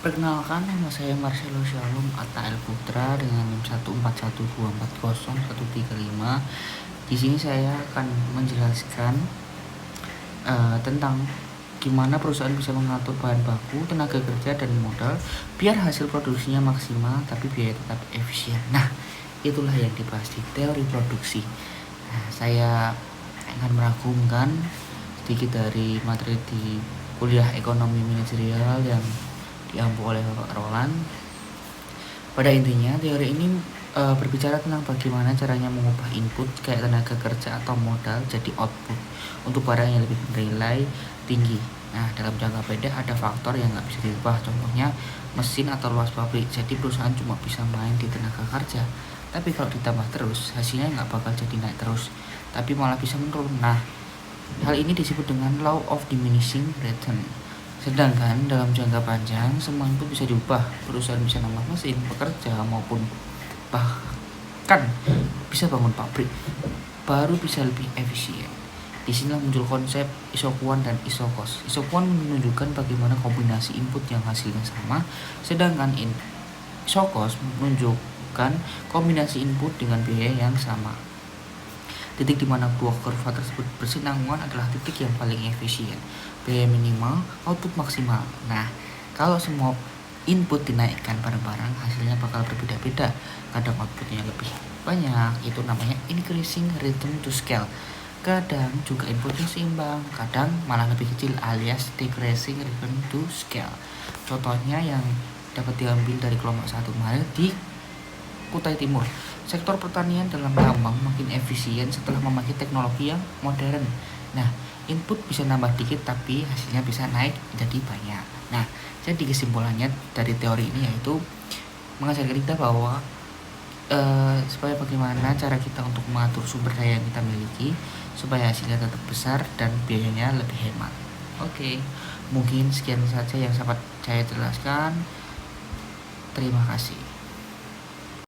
Perkenalkan, nama saya Marcelo Shalom Atta El Putra dengan NIM 141240135. Di sini saya akan menjelaskan tentang gimana perusahaan bisa mengatur bahan baku, tenaga kerja, dan modal biar hasil produksinya maksimal tapi biaya tetap efisien. Nah, itulah yang dibahas di teori produksi. Nah, saya akan meragumkan sedikit dari materi di kuliah ekonomi manajerial yang diampu oleh Bapak Roland. Pada intinya, teori ini berbicara tentang bagaimana caranya mengubah input kayak tenaga kerja atau modal jadi output untuk barang yang lebih bernilai tinggi. Nah, dalam jangka pendek ada faktor yang nggak bisa diubah, contohnya mesin atau luas pabrik. Jadi perusahaan cuma bisa main di tenaga kerja. Tapi kalau ditambah terus, hasilnya nggak bakal jadi naik terus, tapi malah bisa menurun. Nah, hal ini disebut dengan law of diminishing return. Sedangkan dalam jangka panjang, semua input bisa diubah. Perusahaan bisa nambah mesin, pekerja, maupun bahkan bisa bangun pabrik baru bisa lebih efisien. Disinilah muncul konsep isokuan dan isokos. Isokuan menunjukkan bagaimana kombinasi input yang hasilnya sama, sedangkan isokos menunjukkan kombinasi input dengan biaya yang sama. Titik di mana dua kurva tersebut bersinambungan adalah titik yang paling efisien. Biaya minimal, output maksimal. Nah, kalau semua input dinaikkan bareng-bareng, hasilnya bakal berbeda-beda. Kadang outputnya lebih banyak, itu namanya increasing return to scale. Kadang juga inputnya seimbang, kadang malah lebih kecil alias decreasing return to scale. Contohnya yang dapat diambil dari kelompok 1 kemarin di Kutai Timur. Sektor pertanian dalam tambang makin efisien setelah memakai teknologi yang modern. Nah, input bisa nambah dikit tapi hasilnya bisa naik jadi banyak. Nah, jadi kesimpulannya dari teori ini yaitu mengajarkan kita bahwa supaya bagaimana cara kita untuk mengatur sumber daya yang kita miliki supaya hasilnya tetap besar dan biayanya lebih hemat. Oke, mungkin sekian saja yang dapat saya jelaskan. Terima kasih.